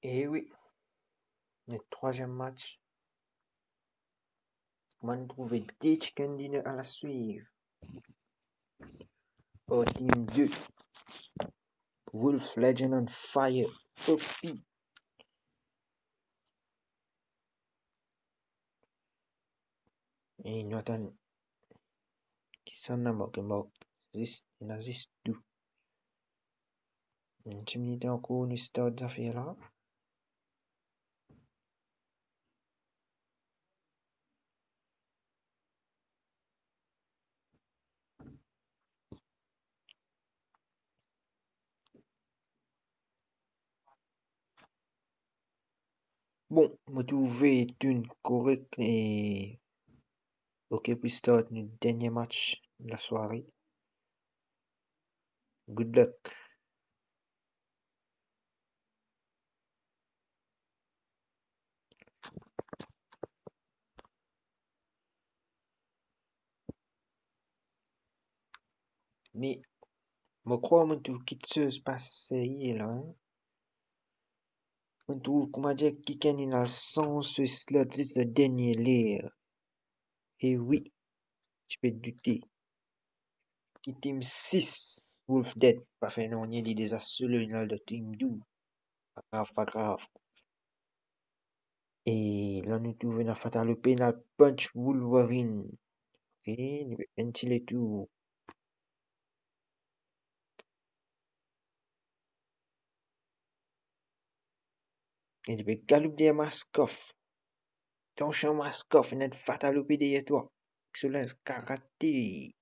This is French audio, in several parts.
Et oui, le troisième match. On trouve des chicken dinner à la suivre. Au team 2, Wolf Legend on Fire, OP. Et Nathan, qui s'en a moqué, il existe tout. Une minute encore, une histoire d'affaires là. Bon, me trouver une correcte et ok pour start le dernier match de la soirée. Good luck. Mais, je crois que tout qui se passe là. Hein? On trouve, comment dire, qui gagne dans le sens ce slot, c'est le dernier l'air. Et oui, tu peux te douter. Qui team 6, Wolf Dead, pas fait non, il y a des désastres de team 12. Pas grave, pas grave. Et là, nous trouvons la Fatal Penal Punch Wolverine. Ok, nous ventiler tout. Et nous Galop des Maskoff. Attention Maskoff, net Fatal derrière toi. Excellence karaté.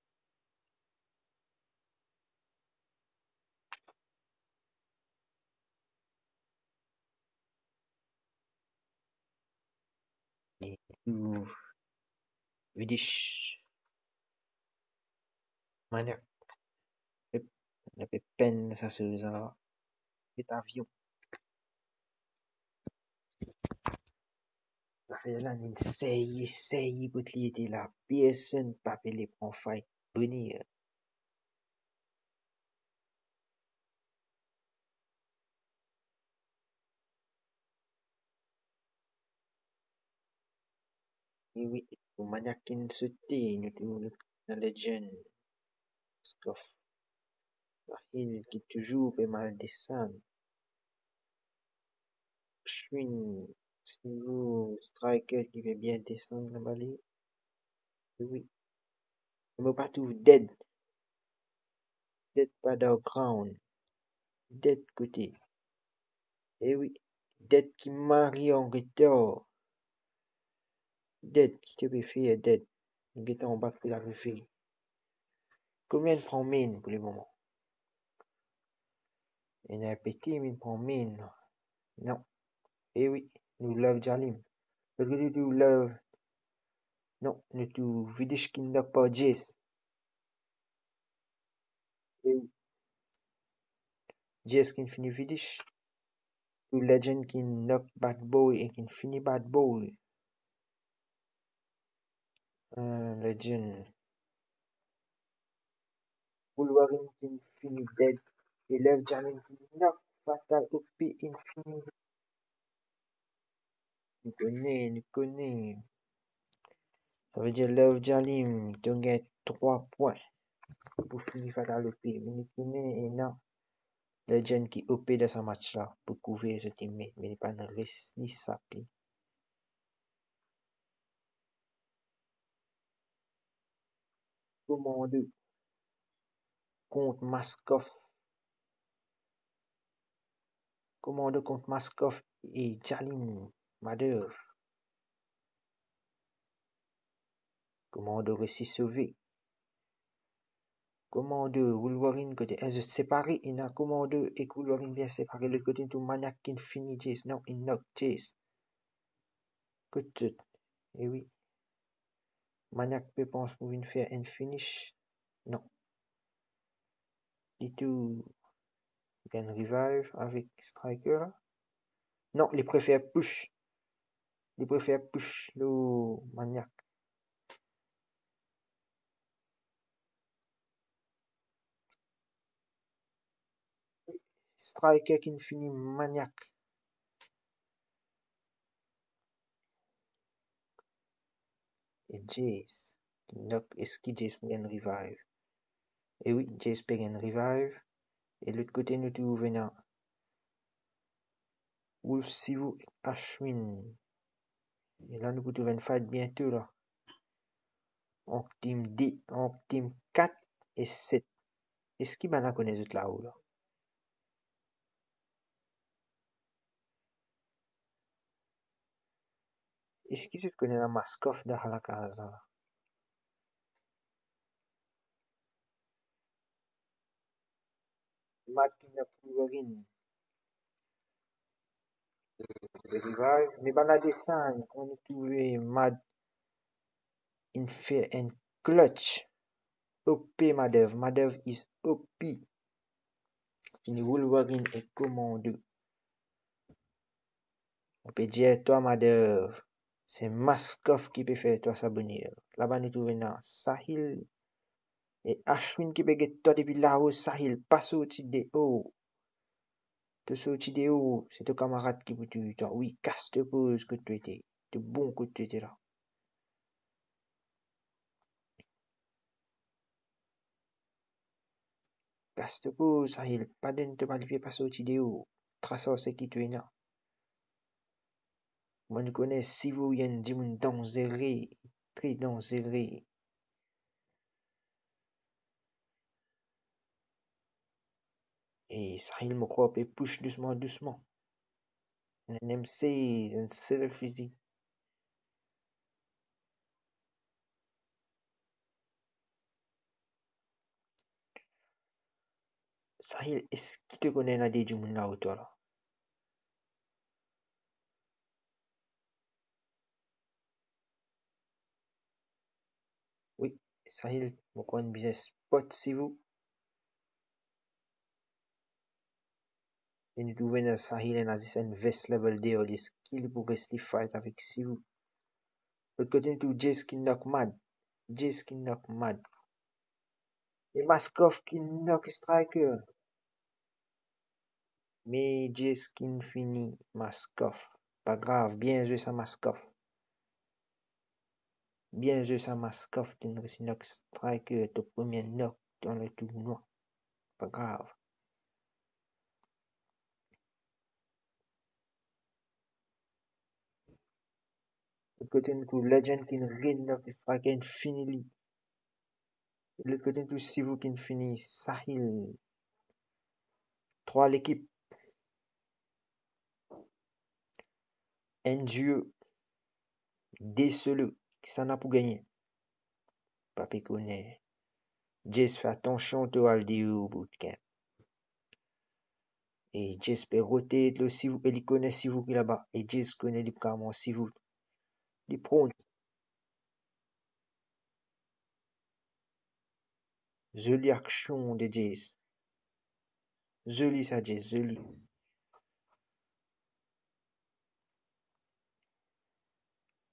Et tout. Vidish. Maniac. La peine, ça se faisait là. Cet avion. Ça fait là, essaye, pour qu'il était là. Personne pas les prend fight. Venir. Et oui, pour Maniac qui ne se tait, nous trouvons la Legend. Scoff. Il qui toujours peut mal descendre. Schwinn. C'est vous, Striker qui veut bien descendre la balle. Oui. On ne peut pas tout dead. Dead pas ground. Dead côté. Eh oui. Dead qui marie en retard. Dead qui te peut faire dead. Il est en bas pour la refaire. Combien de prend main pour le moment? Il y a un petit, mais il prend main. Non. Eh oui. Nous love Jalim. Regardez nous love. Non. Nous tout Vidish qui n'a pas Jace. Eh oui. Jace qui finit Vidish. Tout Legend qui knock Bad Boy et qui finit Bad Boy. Legend. Wolverine qui finit dead. Et Love Jalim qui knock Fatal OP Infinity. Nous connaissons. Ça veut dire Love Jalim, tu gagnes 3 points pour finir Fatal OP. Mais nous connaissons et non. Legend qui OP de ce match-là pour couvrir ce teammate. Mais il n'est pas un risque ni sapé. Commando contre Maskoff. Commando contre Maskoff et Jalim Mader. Commando réussit sauvé. Commando Wolverine côté injuste séparé. Il y a Commando et Wolverine bien séparé. L'autre côté, tout Maniac qui finit Jace. Non, il knock Jace. Et oui. Maniac peut penser pour une faire un finish. Non. Et tout. Gain revive avec Striker. Non, il préfère push. Il préfère push le Maniac. Striker qui finit Maniac. Et Jace. Est-ce que Jace peut gagner revive? Et oui, Jace peut gagner revive. Et de l'autre côté, nous trouvons Wolf Sivu et Ashwin. Et là, nous pouvons une fight bientôt là. En team 4 et 7. Est-ce qu'il va connaître les autres là-haut là? Est-ce qu'il se connaît la Maskoff de Halakaza là? Mad Kingdom Wolverine. Le revive. Mais dans la descente, on a trouvé Mad Infer and Clutch. OP Madev. Madev is OP. Une Wolverine est commando. On peut dire, toi, Madev, c'est Maskoff qui peut faire toi s'abonner. Là-bas, nous trouvons Sahil et Ashwin qui peut get toi depuis là-haut. Sahil, passe au-dessus de haut. Te sorti de haut, c'est ton camarade qui peut te tuer. Toi, oui, casse te pose que tu étais. De bon que tu étais là. Casse te pose, Sahil. Pas de ne te malifier pas sorti de haut. Trace c'est qui tu es là. Moi, je connais si vous y a un dimanche dangereux. Très dangereux. Et Sahil me croit et push doucement, doucement. Un M16, un seul fusil. Sahil, est-ce qu'il te connaît la des dimanche là, toi là? Oui, Sahil, me croit une business spot si vous. Et nous trouvons dans Sahil et un vest level 2 les skills pour rester fight avec si vous. L'autre côté, nous trouvons Jace qui knock mad. Jace qui knock mad. Et Maskov qui knock striker. Mais Jace qui finit Maskov. Pas grave, bien joué ça Maskov. Bien joué ça Maskov. Tu nous knock striker, ton premier knock dans le tournoi. Pas grave. L'autre côté, nous trouvons Legend qui knock striker infinity. De l'autre côté, nous trouvons Sivu qui finit Sahil. 3 l'équipe. NGE. Déceleux. Qui s'en a pour gagner? Papé connaît. Jace fait attention tu vas le dire au bootcamp. Et Jace peut roter le si vous, il connaît si vous qui là-bas. Et Jace connaît les carrément si vous. Les prônes. Jolie action de Jace. Jolie ça Jace, jolie.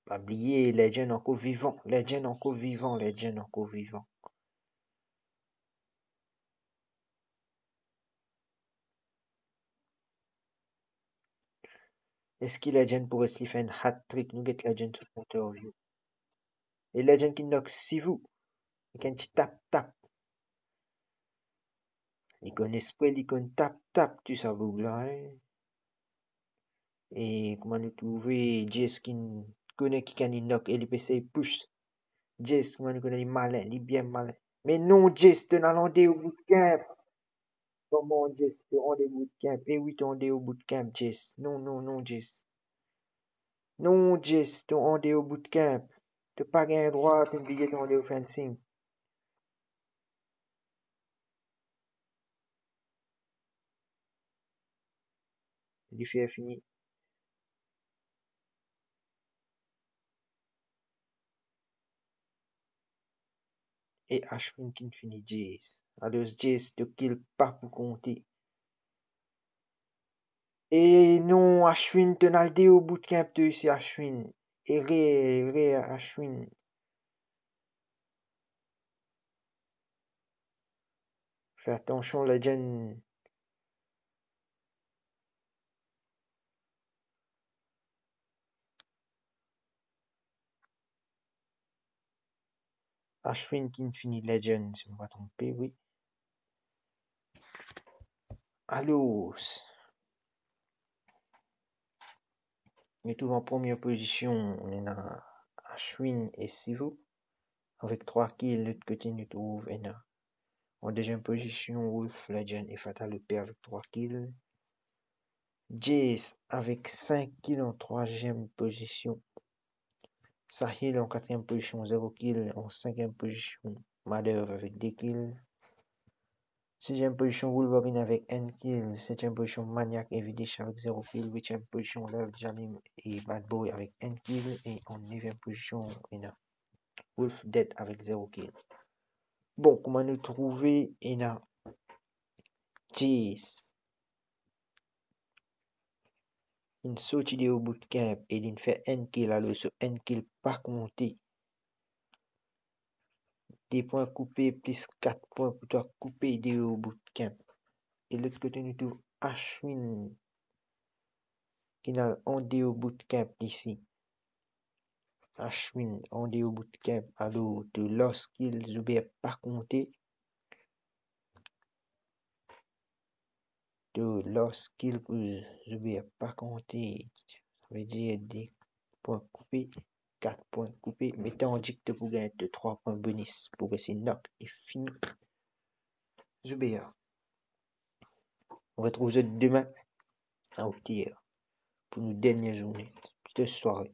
Pas oublier, Legend encore vivant. Legend encore vivant. Legend encore vivant. Est-ce que Legend pourrait se faire un hat-trick? Nous get Legend sur interview. Et Legend qui knock si vous. Il can tap tap. Il connaît spray, il connaît tap tap. Tu sais vous là. Hein? Et comment nous trouver Jace qui connaît qui can knock et il peut essayer push. Jace, comment nous connaît il malin, il est bien malin. Mais non, Jace, tu n'as au bootcamp. Comment Jace, tu as au bootcamp? Eh oui, tu as au bootcamp, Jace. Non, non, non, Jace. Non, Jace, tu as au bootcamp. Tu n'as pas gagné droit, tu me dis que tu as au fencing. Il fait fini. Et Ashwin qui finit Jace. Alors, Jace, tu kill pas pour compter. Et non, Ashwin, tu n'as au bootcamp, tu ici, Ashwin. Et ré, Ashwin. Fais attention, Legend. Ashwin Infinite Legend, si je ne me pas trompé, oui. Alors, on trouve en première position, on a Ashwin et Sivo, avec 3 kills. De l'autre côté, nous trouve en deuxième position Wolf, Legend et Fatal le Père avec 3 kills. Jace avec 5 kills en troisième position. Sahil en quatrième position, 0 kills. En cinquième position, Madhav avec 2 kills. Sixième position, Wolverine avec 1 kill. Septième position, Maniac et Vidish avec 0 kill. Huitième position, Love, Jalim et Bad Boy avec 1 kill. Et en neuvième position, on a Wolf Dead avec 0 kill. Bon, comment nous trouver? On a Jace. Une sortie au bootcamp et il fait 1 kill. Alors, ce 1 kill pas compté. Des points coupés plus 4 points pour toi couper des au bootcamp. Et l'autre côté, nous trouve Ashwin qui a un déo bootcamp ici. Ashwin en déo bootcamp. Alors, de lorsqu'il Zubair pas compté. De lorsqu'il Zubair pas compté. Ça veut dire des points coupés. 4 points coupés. Mettez en dicte pour gagner de 3 points bonus. Pour que c'est knock et fini. Zubair. On retrouve demain à Outir pour une dernière journée. Petite soirée.